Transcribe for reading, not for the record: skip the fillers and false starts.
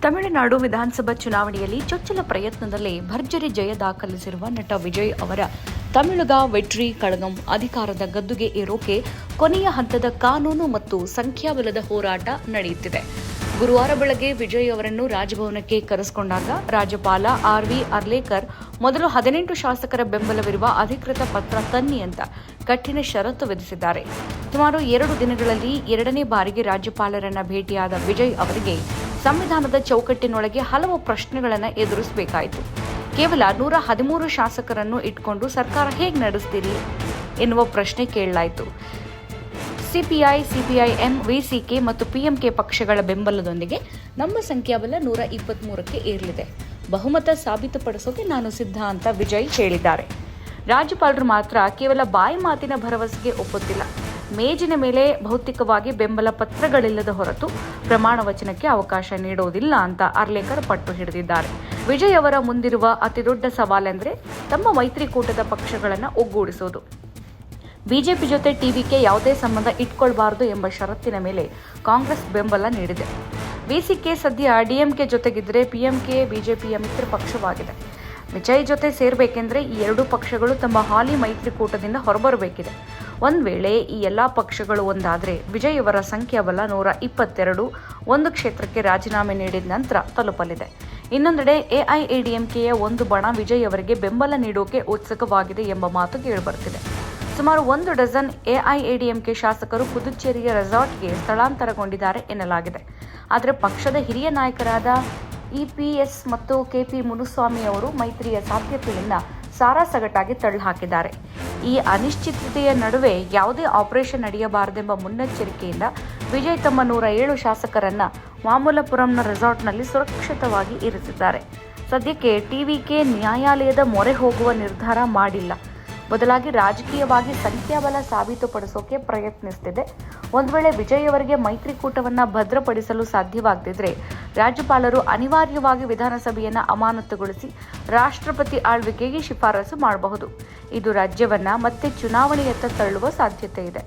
ತಮಿಳುನಾಡು ವಿಧಾನಸಭಾ ಚುನಾವಣೆಯಲ್ಲಿ ಚೊಚ್ಚಲ ಪ್ರಯತ್ನದಲ್ಲೇ ಭರ್ಜರಿ ಜಯ ದಾಖಲಿಸಿರುವ ನಟ ವಿಜಯ್ ಅವರ ತಮಿಳುಗ ವೆಟ್ರಿ ಕಳಗಂ ಅಧಿಕಾರದ ಗದ್ದುಗೆ ಏರೋಕೆ ಕೊನೆಯ ಹಂತದ ಕಾನೂನು ಮತ್ತು ಸಂಖ್ಯಾಬಲದ ಹೋರಾಟ ನಡೆಯುತ್ತಿದೆ. ಗುರುವಾರ ಬೆಳಗ್ಗೆ ವಿಜಯ್ ಅವರನ್ನು ರಾಜಭವನಕ್ಕೆ ಕರೆಸಿಕೊಂಡಾಗ ರಾಜ್ಯಪಾಲ ಆರ್.ವಿ. ಅರ್ಲೇಕರ್ ಮೊದಲು 18 ಶಾಸಕರ ಬೆಂಬಲವಿರುವ ಅಧಿಕೃತ ಪತ್ರ ತನ್ನಿ ಅಂತ ಕಠಿಣ ಷರತ್ತು ವಿಧಿಸಿದ್ದಾರೆ. ಸುಮಾರು 2 ದಿನಗಳಲ್ಲಿ 2ನೇ ಬಾರಿಗೆ ರಾಜ್ಯಪಾಲರನ್ನ ಭೇಟಿಯಾದ ವಿಜಯ್ ಅವರಿಗೆ ಸಂವಿಧಾನದ ಚೌಕಟ್ಟಿನೊಳಗೆ ಹಲವು ಪ್ರಶ್ನೆಗಳನ್ನು ಎದುರಿಸಬೇಕಾಯಿತು. ಕೇವಲ 113 ಶಾಸಕರನ್ನು ಇಟ್ಕೊಂಡು ಸರ್ಕಾರ ಹೇಗೆ ನಡೆಸ್ತೀರಿ ಎನ್ನುವ ಪ್ರಶ್ನೆ ಕೇಳಲಾಯಿತು. ಸಿಪಿಐ, ಸಿಪಿಐಎಂ, ವಿಸಿಕೆ ಮತ್ತು ಪಿಎಂಕೆ ಪಕ್ಷಗಳ ಬೆಂಬಲದೊಂದಿಗೆ ನಮ್ಮ ಸಂಖ್ಯಾಬಲ 123ಕ್ಕೆ ಏರಲಿದೆ. ಬಹುಮತ ಸಾಬೀತುಪಡಿಸೋಕೆ ನಾನು ಸಿದ್ಧ ಅಂತ ವಿಜಯ್ ಹೇಳಿದ್ದಾರೆ. ರಾಜ್ಯಪಾಲರು ಮಾತ್ರ ಕೇವಲ ಬಾಯಿ ಮಾತಿನ ಭರವಸೆಗೆ ಒಪ್ಪುತ್ತಿಲ್ಲ. ಮೇಜಿನ ಮೇಲೆ ಭೌತಿಕವಾಗಿ ಬೆಂಬಲ ಪತ್ರಗಳಿಲ್ಲದ ಹೊರತು ಪ್ರಮಾಣ ವಚನಕ್ಕೆ ಅವಕಾಶ ನೀಡುವುದಿಲ್ಲ ಅಂತ ಅರ್ಲೇಕರ್ ಪಟ್ಟು ಹಿಡಿದಿದ್ದಾರೆ. ವಿಜಯ್ ಅವರ ಮುಂದಿರುವ ಅತಿದೊಡ್ಡ ಸವಾಲೆಂದರೆ ತಮ್ಮ ಮೈತ್ರಿಕೂಟದ ಪಕ್ಷಗಳನ್ನು ಒಗ್ಗೂಡಿಸುವುದು. ಬಿಜೆಪಿ ಜೊತೆ ಟಿವಿಕೆ ಯಾವುದೇ ಸಂಬಂಧ ಇಟ್ಕೊಳ್ಬಾರದು ಎಂಬ ಷರತ್ತಿನ ಮೇಲೆ ಕಾಂಗ್ರೆಸ್ ಬೆಂಬಲ ನೀಡಿದೆ. ವಿಸಿಕೆ ಸದ್ಯ ಡಿಎಂಕೆ ಜೊತೆಗಿದ್ದರೆ ಪಿಎಂಕೆ ಬಿಜೆಪಿಯ ಮಿತ್ರ ಪಕ್ಷವಾಗಿದೆ. ವಿಜಯ್ ಜೊತೆ ಸೇರಬೇಕೆಂದರೆ ಈ ಎರಡೂ ಪಕ್ಷಗಳು ತಮ್ಮ ಹಾಲಿ ಮೈತ್ರಿಕೂಟದಿಂದ ಹೊರಬರಬೇಕಿದೆ. ಒಂದು ವೇಳೆ ಈ ಎಲ್ಲ ಪಕ್ಷಗಳು ಒಂದಾದರೆ ವಿಜಯ್ ಅವರ ಸಂಖ್ಯಾಬಲ 122 ಒಂದು ಕ್ಷೇತ್ರಕ್ಕೆ ರಾಜೀನಾಮೆ ನೀಡಿದ ನಂತರ ತಲುಪಲಿದೆ. ಇನ್ನೊಂದೆಡೆ ಎಐಎಡಿಎಂಕೆಯ ಒಂದು ಬಣ ವಿಜಯ್ ಅವರಿಗೆ ಬೆಂಬಲ ನೀಡೋಕೆ ಉತ್ಸುಕವಾಗಿದೆ ಎಂಬ ಮಾತು ಕೇಳಿಬರುತ್ತಿದೆ. ಸುಮಾರು 1 ಡಜನ್ ಎಐಎಡಿಎಂಕೆ ಶಾಸಕರು ಪುದುಚೇರಿಯ ರೆಸಾರ್ಟ್ಗೆ ಸ್ಥಳಾಂತರಗೊಂಡಿದ್ದಾರೆ ಎನ್ನಲಾಗಿದೆ. ಆದರೆ ಪಕ್ಷದ ಹಿರಿಯ ನಾಯಕರಾದ ಇಪಿಎಸ್ ಮತ್ತು ಕೆಪಿ ಮುನುಸ್ವಾಮಿ ಅವರು ಮೈತ್ರಿಯ ಸಾಧ್ಯತೆಯನ್ನು ಸಾರಾಸಗಟಾಗಿ ತಳ್ಳಿಹಾಕಿದ್ದಾರೆ. ಈ ಅನಿಶ್ಚಿತತೆಯ ನಡುವೆ ಯಾವುದೇ ಆಪರೇಷನ್ ನಡೆಯಬಾರದೆಂಬ ಮುನ್ನೆಚ್ಚರಿಕೆಯಿಂದ ವಿಜಯ್ ತಮ್ಮ 107 ಶಾಸಕರನ್ನ ಮಾಮಲ್ಲಪುರಂನ ರೆಸಾರ್ಟ್ನಲ್ಲಿ ಸುರಕ್ಷಿತವಾಗಿ ಇರಿಸಿದ್ದಾರೆ. ಸದ್ಯಕ್ಕೆ ಟಿವಿಕೆ ನ್ಯಾಯಾಲಯದ ಮೊರೆ ಹೋಗುವ ನಿರ್ಧಾರ ಮಾಡಿಲ್ಲ. ಬದಲಾಗಿ ರಾಜಕೀಯವಾಗಿ ಸಂಖ್ಯಾಬಲ ಸಾಬೀತುಪಡಿಸೋಕೆ ಪ್ರಯತ್ನಿಸುತ್ತಿದೆ. ಒಂದು ವೇಳೆ ವಿಜಯ್ ಅವರಿಗೆ ಮೈತ್ರಿಕೂಟವನ್ನು ಭದ್ರಪಡಿಸಲು ಸಾಧ್ಯವಾಗದಿದ್ದರೆ ರಾಜ್ಯಪಾಲರು ಅನಿವಾರ್ಯವಾಗಿ ವಿಧಾನಸಭೆಯನ್ನು ಅಮಾನತುಗೊಳಿಸಿ ರಾಷ್ಟ್ರಪತಿ ಆಳ್ವಿಕೆಗೆ ಶಿಫಾರಸು ಮಾಡಬಹುದು. ಇದು ರಾಜ್ಯವನ್ನು ಮತ್ತೆ ಚುನಾವಣೆಯತ್ತ ತಳ್ಳುವ ಸಾಧ್ಯತೆ ಇದೆ.